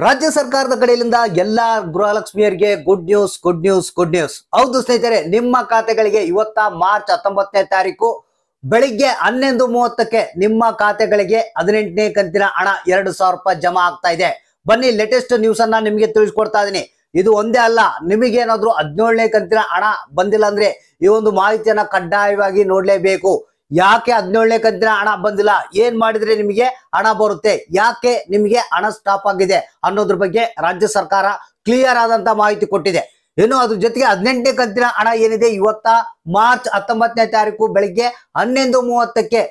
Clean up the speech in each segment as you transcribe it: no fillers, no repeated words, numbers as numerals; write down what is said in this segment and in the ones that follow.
ರಾಜ್ಯ ಸರ್ಕಾರದ ಕಡೆಯಿಂದ ಎಲ್ಲಾ ಗೃಹಲಕ್ಷ್ಮಿಯರಿಗೆ good news good news good news. ಹೌದು ಸ್ನೇಹಿತರೆ, ನಿಮ್ಮ ಖಾತೆಗಳಿಗೆ ಇವತ್ತ ಮಾರ್ಚ್ 19ನೇ ತಾರೀಕು ಬೆಳಿಗ್ಗೆ 11:30ಕ್ಕೆ ನಿಮ್ಮ ಖಾತೆಗಳಿಗೆ 18ನೇ ಕಂತಿನ ಹಣ 2,000 ರೂಪಾಯಿ ಜಮಾ ಆಗ್ತಾ ಇದೆ. ಬನ್ನಿ, ಲೇಟೆಸ್ಟ್ ನ್ಯೂಸ್ ಅನ್ನ ನಿಮಗೆ ತಿಳಿಸ್ಕೊಡ್ತಾ ಇದೀನಿ. ಇದು ಒಂದೇ ಅಲ್ಲ, ನಿಮಗೇನಾದ್ರೂ 17ನೇ ಕಂತಿನ ಹಣ ಬಂದಿಲ್ಲ ಅಂದ್ರೆ ಈ ಒಂದು ಮಾಹಿತಿಯನ್ನ ಕಡ್ಡಾಯವಾಗಿ ನೋಡ್ಲೇಬೇಕು. ಯಾಕೆ 17ನೇ ಕಂತಿನ ಹಣ ಬಂದಿಲ್ಲ, ಏನ್ ಮಾಡಿದ್ರೆ ನಿಮಗೆ ಹಣ ಬರುತ್ತೆ, ಯಾಕೆ ನಿಮಗೆ ಹಣ ಸ್ಟಾಪ್ ಆಗಿದೆ ಅನ್ನೋದ್ರ ಬಗ್ಗೆ ರಾಜ್ಯ ಸರ್ಕಾರ ಕ್ಲಿಯರ್ ಆದಂತ ಮಾಹಿತಿ ಕೊಟ್ಟಿದೆ. ಇನ್ನು ಅದ್ರ ಜೊತೆಗೆ 18ನೇ ಕಂತಿನ ಹಣ ಏನಿದೆ ಇವತ್ತ ಮಾರ್ಚ್ 19ನೇ ತಾರೀಕು ಬೆಳಿಗ್ಗೆ 11:30ಕ್ಕೆ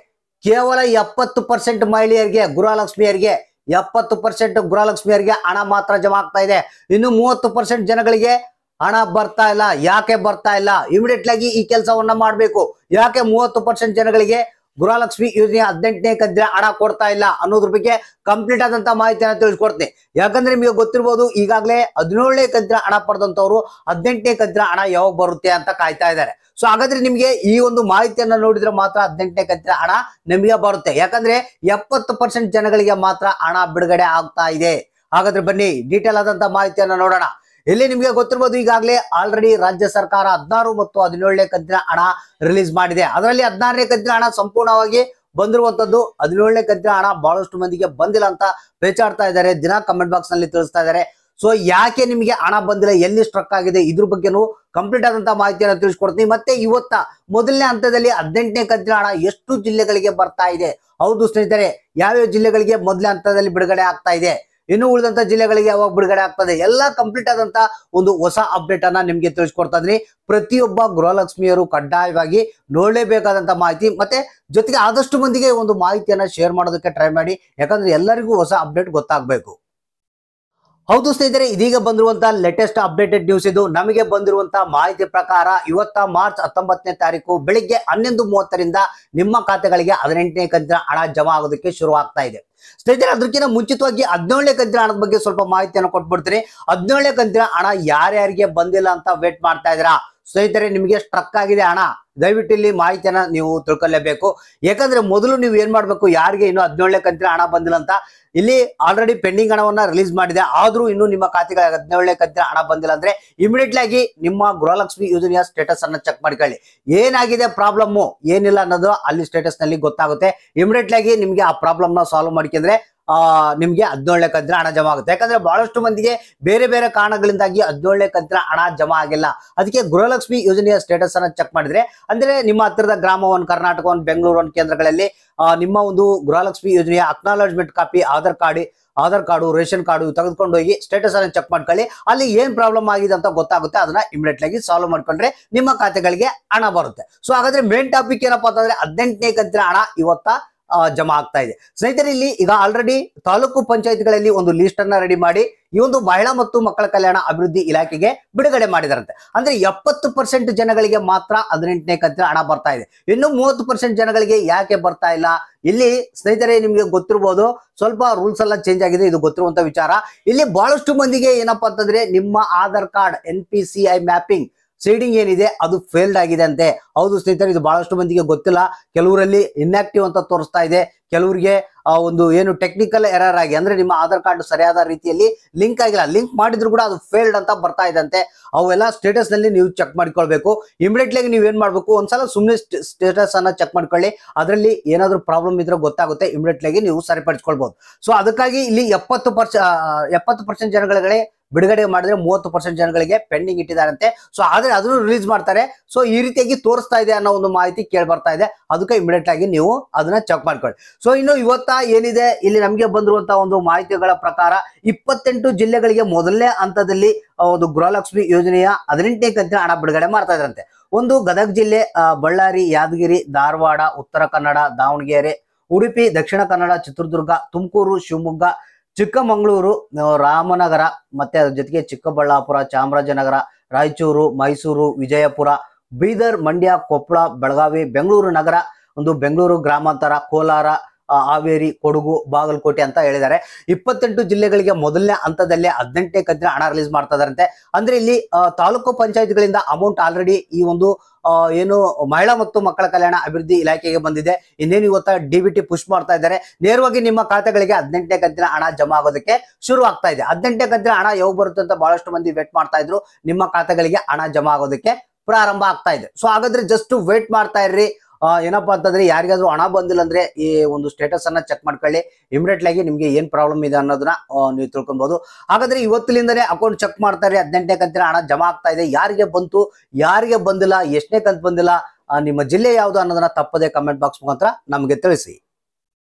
ಕೇವಲ 70% ಮಹಿಳೆಯರಿಗೆ, ಗೃಹಲಕ್ಷ್ಮಿಯರಿಗೆ 70% ಗೃಹಲಕ್ಷ್ಮಿಯರಿಗೆ ಹಣ ಮಾತ್ರ ಜಮಾ ಆಗ್ತಾ ಇದೆ. ಇನ್ನು 30% ಜನಗಳಿಗೆ ಹಣ ಬರ್ತಾ ಇಲ್ಲ. ಯಾಕೆ ಬರ್ತಾ ಇಲ್ಲ? ಇಮಿಡಿಯೇಟ್ ಆಗಿ ಈ ಕೆಲಸವನ್ನ ಮಾಡಬೇಕು. ಯಾಕೆ 30% ಜನಗಳಿಗೆ ಗೃಹಲಕ್ಷ್ಮಿ ಯೋಜನೆ 18ನೇ ಕಂತಿನ ಹಣ ಕೊಡ್ತಾ ಇಲ್ಲ ಅನ್ನೋದ್ರ ಬಗ್ಗೆ ಕಂಪ್ಲೀಟ್ ಆದಂತ ಮಾಹಿತಿಯನ್ನು ತಿಳಿಸ್ಕೊಡ್ತೀನಿ. ಯಾಕಂದ್ರೆ ನಿಮಗೆ ಗೊತ್ತಿರಬಹುದು, ಈಗಾಗಲೇ 17ನೇ ಕಂತಿನ ಹಣ ಪಡೆದಂತವ್ರು 18ನೇ ಕಂತಿನ ಹಣ ಯಾವಾಗ ಬರುತ್ತೆ ಅಂತ ಕಾಯ್ತಾ ಇದ್ದಾರೆ. ಸೊ ಹಾಗಾದ್ರೆ ನಿಮ್ಗೆ ಈ ಒಂದು ಮಾಹಿತಿಯನ್ನ ನೋಡಿದ್ರೆ ಮಾತ್ರ 18ನೇ ಕಂತಿನ ಹಣ ನಿಮಗೆ ಬರುತ್ತೆ. ಯಾಕಂದ್ರೆ 70% ಜನಗಳಿಗೆ ಮಾತ್ರ ಹಣ ಬಿಡುಗಡೆ ಆಗ್ತಾ ಇದೆ. ಹಾಗಾದ್ರೆ ಬನ್ನಿ, ಡೀಟೇಲ್ ಆದಂತ ಮಾಹಿತಿಯನ್ನ ನೋಡೋಣ. ಇಲ್ಲಿ ನಿಮಗೆ ಗೊತ್ತಿರಬಹುದು, ಈಗಾಗಲೇ ಆಲ್ರೆಡಿ ರಾಜ್ಯ ಸರ್ಕಾರ 16 ಮತ್ತು 17ನೇ ಕಂತಿನ ಹಣ ರಿಲೀಸ್ ಮಾಡಿದೆ. ಅದರಲ್ಲಿ 16ನೇ ಕಂತಿನ ಹಣ ಸಂಪೂರ್ಣವಾಗಿ ಬಂದಿರುವಂತದ್ದು. 17ನೇ ಕಂತಿನ ಹಣ ಬಹಳಷ್ಟು ಮಂದಿಗೆ ಬಂದಿಲ್ಲ ಅಂತ ಪೇಚಾಡ್ತಾ ಇದ್ದಾರೆ, ದಿನ ಕಮೆಂಟ್ ಬಾಕ್ಸ್ ನಲ್ಲಿ ತಿಳಿಸ್ತಾ ಇದ್ದಾರೆ. ಸೊ ಯಾಕೆ ನಿಮಗೆ ಹಣ ಬಂದಿಲ್ಲ, ಎಲ್ಲಿ ಸ್ಟ್ರಕ್ ಆಗಿದೆ, ಇದ್ರ ಬಗ್ಗೆನೂ ಕಂಪ್ಲೀಟ್ ಆದಂತ ಮಾಹಿತಿಯನ್ನು ತಿಳಿಸ್ಕೊಡ್ತೀನಿ. ಮತ್ತೆ ಇವತ್ತ ಮೊದಲನೇ ಹಂತದಲ್ಲಿ 18ನೇ ಕಂತಿನ ಹಣ ಎಷ್ಟು ಜಿಲ್ಲೆಗಳಿಗೆ ಬರ್ತಾ ಇದೆ. ಹೌದು ಸ್ನೇಹಿತರೆ, ಯಾವ್ಯಾವ ಜಿಲ್ಲೆಗಳಿಗೆ ಮೊದಲನೇ ಹಂತದಲ್ಲಿ ಬಿಡುಗಡೆ ಆಗ್ತಾ ಇದೆ, ಇನ್ನು ಉಳಿದಂತ ಜಿಲ್ಲೆಗಳಿಗೆ ಯಾವಾಗ ಬಿಡುಗಡೆ ಆಗ್ತದೆ, ಎಲ್ಲ ಕಂಪ್ಲೀಟ್ ಆದಂತ ಒಂದು ಹೊಸ ಅಪ್ಡೇಟ್ ಅನ್ನ ನಿಮ್ಗೆ ತಿಳಿಸ್ಕೊಡ್ತಾ ಇದೀನಿ. ಪ್ರತಿಯೊಬ್ಬ ಗೃಹಲಕ್ಷ್ಮಿಯರು ಕಡ್ಡಾಯವಾಗಿ ನೋಡಲೇಬೇಕಾದಂತ ಮಾಹಿತಿ, ಮತ್ತೆ ಜೊತೆಗೆ ಆದಷ್ಟು ಮಂದಿಗೆ ಒಂದು ಮಾಹಿತಿಯನ್ನ ಶೇರ್ ಮಾಡೋದಕ್ಕೆ ಟ್ರೈ ಮಾಡಿ. ಯಾಕಂದ್ರೆ ಎಲ್ಲರಿಗೂ ಹೊಸ ಅಪ್ಡೇಟ್ ಗೊತ್ತಾಗಬೇಕು. ಹೌದು ಸ್ನೇಹಿತರೆ, ಇದೀಗ ಬಂದಿರುವಂತ ಲೇಟೆಸ್ಟ್ ಅಪ್ಡೇಟೆಡ್ ನ್ಯೂಸ್ ಇದು. ನಮಗೆ ಬಂದಿರುವಂತ ಮಾಹಿತಿ ಪ್ರಕಾರ ಇವತ್ತ ಮಾರ್ಚ್ 19ನೇ ತಾರೀಕು ಬೆಳಿಗ್ಗೆ 11:30ರಿಂದ ನಿಮ್ಮ ಖಾತೆಗಳಿಗೆ 18ನೇ ಕಂತಿನ ಹಣ ಜಮಾ ಆಗೋದಕ್ಕೆ ಶುರು ಆಗ್ತಾ ಇದೆ. ಸ್ನೇಹಿತರೆ, ಅದಕ್ಕಿಂತ ಮುಂಚಿತವಾಗಿ 17ನೇ ಕಂತಿನ ಹಣದ ಬಗ್ಗೆ ಸ್ವಲ್ಪ ಮಾಹಿತಿಯನ್ನು ಕೊಟ್ಬಿಡ್ತೀನಿ. 17ನೇ ಕಂತಿನ ಹಣ ಯಾರ್ಯಾರಿಗೆ ಬಂದಿಲ್ಲ ಅಂತ ವೇಟ್ ಮಾಡ್ತಾ ಇದ್ದೀರಾ? ಸ್ನೇಹಿತರೆ, ನಿಮಗೆ ಸ್ಟ್ರಕ್ ಆಗಿದೆ ಹಣ, ದಯವಿಟ್ಟು ಇಲ್ಲಿ ಮಾಹಿತಿಯನ್ನ ನೀವು ತಿಳ್ಕೊಳ್ಳೇಬೇಕು. ಯಾಕಂದ್ರೆ ಮೊದಲು ನೀವು ಏನ್ ಮಾಡ್ಬೇಕು, ಯಾರಿಗೆ ಇನ್ನು 17ನೇ ಕಂತಿನ ಹಣ ಬಂದಿಲ್ಲ ಅಂತ, ಇಲ್ಲಿ ಆಲ್ರೆಡಿ ಪೆಂಡಿಂಗ್ ಹಣವನ್ನ ರಿಲೀಸ್ ಮಾಡಿದೆ, ಆದ್ರೂ ಇನ್ನು ನಿಮ್ಮ ಖಾತೆಗೆ 17ನೇ ಕಂತಿನ ಹಣ ಬಂದಿಲ್ಲ ಅಂದ್ರೆ ಇಮಿಡಿಯೇಟ್ಲಿ ಆಗಿ ನಿಮ್ಮ ಗೃಹಲಕ್ಷ್ಮಿ ಯೋಜನೆಯ ಸ್ಟೇಟಸ್ ಅನ್ನ ಚೆಕ್ ಮಾಡ್ಕೊಳ್ಳಿ. ಏನಾಗಿದೆ ಪ್ರಾಬ್ಲಮ್, ಏನಿಲ್ಲ ಅನ್ನೋದು ಅಲ್ಲಿ ಸ್ಟೇಟಸ್ ನಲ್ಲಿ ಗೊತ್ತಾಗುತ್ತೆ. ಇಮಿಡಿಯೇಟ್ಲಿ ಆಗಿ ನಿಮ್ಗೆ ಆ ಪ್ರಾಬ್ಲಮ್ ನ ಸಾಲ್ವ್ ಮಾಡ್ಕೊಂಡ್ರೆ ನಿಮ್ಗೆ 17ನೇ ಕಂತಿನ ಹಣ ಜಮಾ ಆಗುತ್ತೆ. ಯಾಕಂದ್ರೆ ಬಹಳಷ್ಟು ಮಂದಿಗೆ ಬೇರೆ ಬೇರೆ ಕಾರಣಗಳಿಂದಾಗಿ 17ನೇ ಕಂತಿನ ಹಣ ಜಮಾ ಆಗಿಲ್ಲ. ಅದಕ್ಕೆ ಗೃಹಲಕ್ಷ್ಮಿ ಯೋಜನೆಯ ಸ್ಟೇಟಸ್ ಅನ್ನ ಚೆಕ್ ಮಾಡಿದ್ರೆ, ಅಂದ್ರೆ ನಿಮ್ಮ ಹತ್ತಿರದ ಗ್ರಾಮ 1, ಕರ್ನಾಟಕ 1, ಬೆಂಗಳೂರು 1 ಕೇಂದ್ರಗಳಲ್ಲಿ ನಿಮ್ಮ ಒಂದು ಗೃಹಲಕ್ಷ್ಮಿ ಯೋಜನೆಯ acknowledgement copy, Aadhaar card, ration card ತೆಗೆದುಕೊಂಡು ಹೋಗಿ ಸ್ಟೇಟಸ್ ಅನ್ನು ಚೆಕ್ ಮಾಡ್ಕೊಳ್ಳಿ. ಅಲ್ಲಿ ಏನ್ ಪ್ರಾಬ್ಲಮ್ ಆಗಿದೆ ಅಂತ ಗೊತ್ತಾಗುತ್ತೆ. ಅದನ್ನ ಇಮಿಡಿಯೇಟ್ ಆಗಿ ಸಾಲ್ವ್ ಮಾಡ್ಕೊಂಡ್ರೆ ನಿಮ್ಮ ಖಾತೆಗಳಿಗೆ ಹಣ ಬರುತ್ತೆ. ಸೊ ಹಾಗಾದ್ರೆ ಮೇನ್ ಟಾಪಿಕ್ ಏನಪ್ಪಾ ಅಂತಂದ್ರೆ 18ನೇ ಕಂತಿನ ಹಣ ಇವತ್ತ ಜಮಾ ಆಗ್ತಾ ಇದೆ. ಸ್ನೇಹಿತರೆ, ಇಲ್ಲಿ ಈಗ ಆಲ್ರೆಡಿ ತಾಲೂಕು ಪಂಚಾಯತ್ಗಳಲ್ಲಿ ಒಂದು ಲಿಸ್ಟ್ ಅನ್ನ ರೆಡಿ ಮಾಡಿ ಈ ಒಂದು ಮಹಿಳಾ ಮತ್ತು ಮಕ್ಕಳ ಕಲ್ಯಾಣ ಅಭಿವೃದ್ಧಿ ಇಲಾಖೆಗೆ ಬಿಡುಗಡೆ ಮಾಡಿದಾರಂತೆ. ಅಂದ್ರೆ 70% ಜನಗಳಿಗೆ ಮಾತ್ರ 18ನೇ ಕಂತಿನ ಹಣ ಬರ್ತಾ ಇದೆ. ಇನ್ನು 30% ಜನಗಳಿಗೆ ಯಾಕೆ ಬರ್ತಾ ಇಲ್ಲ? ಇಲ್ಲಿ ಸ್ನೇಹಿತರೆ, ನಿಮ್ಗೆ ಗೊತ್ತಿರಬಹುದು, ಸ್ವಲ್ಪ ರೂಲ್ಸ್ ಎಲ್ಲ ಚೇಂಜ್ ಆಗಿದೆ, ಇದು ಗೊತ್ತಿರುವಂತ ವಿಚಾರ. ಇಲ್ಲಿ ಬಹಳಷ್ಟು ಮಂದಿಗೆ ಏನಪ್ಪಾ ಅಂತಂದ್ರೆ, ನಿಮ್ಮ Aadhaar card NPCI mapping seeding ಏನಿದೆ ಅದು ಫೇಲ್ಡ್ ಆಗಿದೆ ಅಂತೆ. ಹೌದು ಸ್ನೇಹಿತರೆ, ಇದು ಬಹಳಷ್ಟು ಮಂದಿಗೆ ಗೊತ್ತಿಲ್ಲ. ಕೆಲವರಲ್ಲಿ ಇನ್ಆಕ್ಟಿವ್ ಅಂತ ತೋರಿಸ್ತಾ ಇದೆ, ಕೆಲವರಿಗೆ ಒಂದು ಏನು ಟೆಕ್ನಿಕಲ್ ಎರರ್ ಆಗಿ, ಅಂದ್ರೆ ನಿಮ್ಮ ಆಧಾರ್ ಕಾರ್ಡ್ ಸರಿಯಾದ ರೀತಿಯಲ್ಲಿ ಲಿಂಕ್ ಆಗಿಲ್ಲ, ಲಿಂಕ್ ಮಾಡಿದ್ರು ಕೂಡ ಅದು ಫೇಲ್ಡ್ ಅಂತ ಬರ್ತಾ ಇದೆ ಅಂತೆ. ಅವೆಲ್ಲ ಸ್ಟೇಟಸ್ ನಲ್ಲಿ ನೀವು ಚೆಕ್ ಮಾಡ್ಕೊಳ್ಬೇಕು. ಇಮಿಡಿಯೇಟ್ಲಿ ಆಗಿ ನೀವ್ ಏನ್ ಮಾಡ್ಬೇಕು, ಒಂದ್ಸಲ ಸುಮ್ಮನೆ ಸ್ಟೇಟಸ್ ಅನ್ನ ಚೆಕ್ ಮಾಡ್ಕೊಳ್ಳಿ. ಅದರಲ್ಲಿ ಏನಾದ್ರೂ ಪ್ರಾಬ್ಲಮ್ ಇದ್ರೆ ಗೊತ್ತಾಗುತ್ತೆ, ಇಮಿಡಿಯೇಟ್ಲಿ ಆಗಿ ನೀವು ಸರಿಪಡಿಸ್ಕೊಳ್ಬಹುದು. ಸೊ ಅದಕ್ಕಾಗಿ ಇಲ್ಲಿ 70% ಜನಗಳಿಗೆ ಬಿಡುಗಡೆ ಮಾಡಿದ್ರೆ 30% ಜನಗಳಿಗೆ ಪೆಂಡಿಂಗ್ ಇಟ್ಟಿದ್ದಾರಂತೆ. ಸೊ ಆದ್ರೆ ಅದನ್ನು ರಿಲೀಸ್ ಮಾಡ್ತಾರೆ. ಸೊ ಈ ರೀತಿಯಾಗಿ ತೋರಿಸ್ತಾ ಇದೆ ಅನ್ನೋ ಒಂದು ಮಾಹಿತಿ ಕೇಳಿ ಬರ್ತಾ ಇದೆ. ಅದಕ್ಕೆ ಇಮಿಡಿಯೇಟ್ ಆಗಿ ನೀವು ಅದನ್ನ ಚೆಕ್ ಮಾಡ್ಕೊಳ್ಳಿ. ಸೊ ಇನ್ನು ಇವತ್ತ ಏನಿದೆ, ಇಲ್ಲಿ ನಮಗೆ ಬಂದಿರುವಂತಹ ಒಂದು ಮಾಹಿತಿಗಳ ಪ್ರಕಾರ 28 ಜಿಲ್ಲೆಗಳಿಗೆ ಮೊದಲನೇ ಹಂತದಲ್ಲಿ ಒಂದು ಗೃಹಲಕ್ಷ್ಮಿ ಯೋಜನೆಯ 18ನೇ ಕಂತಿನ ಹಣ ಬಿಡುಗಡೆ ಮಾಡ್ತಾ ಇದ್ರಂತೆ. ಒಂದು ಗದಗ ಜಿಲ್ಲೆ, ಬಳ್ಳಾರಿ, ಯಾದಗಿರಿ, ಧಾರವಾಡ, ಉತ್ತರ ಕನ್ನಡ, ದಾವಣಗೆರೆ, ಉಡುಪಿ, ದಕ್ಷಿಣ ಕನ್ನಡ, ಚಿತ್ರದುರ್ಗ, ತುಮಕೂರು, ಶಿವಮೊಗ್ಗ, ಚಿಕ್ಕಮಗಳೂರು, ರಾಮನಗರ, ಮತ್ತೆ ಅದ್ರ ಜೊತೆಗೆ ಚಿಕ್ಕಬಳ್ಳಾಪುರ, ಚಾಮರಾಜನಗರ, ರಾಯಚೂರು, ಮೈಸೂರು, ವಿಜಯಪುರ, ಬೀದರ್, ಮಂಡ್ಯ, ಕೊಪ್ಪಳ, ಬೆಳಗಾವಿ, ಬೆಂಗಳೂರು ನಗರ, ಒಂದು ಬೆಂಗಳೂರು ಗ್ರಾಮಾಂತರ, ಕೋಲಾರ, ಹಾವೇರಿ, ಕೊಡಗು, ಬಾಗಲಕೋಟೆ ಅಂತ ಹೇಳಿದ್ದಾರೆ. 28 ಜಿಲ್ಲೆಗಳಿಗೆ ಮೊದಲನೇ ಹಂತದಲ್ಲೇ 18ನೇ ಕಂತಿನ ಹಣ ರಿಲೀಸ್ ಮಾಡ್ತಾ ಇದಾರಂತೆ. ಅಂದ್ರೆ ಇಲ್ಲಿ ತಾಲೂಕು ಪಂಚಾಯತ್ಗಳಿಂದ ಅಮೌಂಟ್ ಆಲ್ರೆಡಿ ಈ ಒಂದು ಏನು ಮಹಿಳಾ ಮತ್ತು ಮಕ್ಕಳ ಕಲ್ಯಾಣ ಅಭಿವೃದ್ಧಿ ಇಲಾಖೆಗೆ ಬಂದಿದೆ. ಇನ್ನೇನು ಇವತ್ತ DBT ಪುಷ್ ಮಾಡ್ತಾ ಇದ್ದಾರೆ. ನೇರವಾಗಿ ನಿಮ್ಮ ಖಾತೆಗಳಿಗೆ 18ನೇ ಕಂತಿನ ಹಣ ಜಮಾ ಆಗೋದಕ್ಕೆ ಶುರು ಆಗ್ತಾ ಇದೆ. 18ನೇ ಕಂತಿನ ಹಣ ಯಾವಾಗ ಬರುತ್ತೆ ಅಂತ ಬಹಳಷ್ಟು ಮಂದಿ ವೇಟ್ ಮಾಡ್ತಾ ಇದ್ರು. ನಿಮ್ಮ ಖಾತೆಗಳಿಗೆ ಹಣ ಜಮಾ ಆಗೋದಕ್ಕೆ ಪ್ರಾರಂಭ ಆಗ್ತಾ ಇದೆ. ಸೊ ಹಾಗಾದ್ರೆ ಜಸ್ಟ್ ವೇಟ್ ಮಾಡ್ತಾ ಇರ್ರಿ. ಏನಪ್ಪಾ ಅಂತಂದ್ರೆ ಯಾರಿಗಾದ್ರೂ ಹಣ ಬಂದಿಲ್ಲ ಅಂದ್ರೆ ಈ ಒಂದು ಸ್ಟೇಟಸ್ ಅನ್ನ ಚೆಕ್ ಮಾಡ್ಕೊಳ್ಳಿ. ಇಮಿಡಿಯೇಟ್ಲಿ ಆಗಿ ನಿಮ್ಗೆ ಏನ್ ಪ್ರಾಬ್ಲಮ್ ಇದೆ ಅನ್ನೋದನ್ನ ನೀವು ತಿಳ್ಕೊಬಹುದು. ಹಾಗಾದ್ರೆ ಇವತ್ತಿನಿಂದನೇ ಅಕೌಂಟ್ ಚೆಕ್ ಮಾಡ್ತಾರೆ. 18ನೇ ಕಂತಿನ ಹಣ ಜಮಾ ಆಗ್ತಾ ಇದೆ. ಯಾರಿಗೆ ಬಂತು, ಯಾರಿಗೆ ಬಂದಿಲ್ಲ, ಎಷ್ಟನೇ ಕಂತು ಬಂದಿಲ್ಲ, ನಿಮ್ಮ ಜಿಲ್ಲೆ ಯಾವುದು ಅನ್ನೋದನ್ನ ತಪ್ಪದೆ ಕಮೆಂಟ್ ಬಾಕ್ಸ್ ಮುಖಾಂತರ ನಮಗೆ ತಿಳಿಸಿ.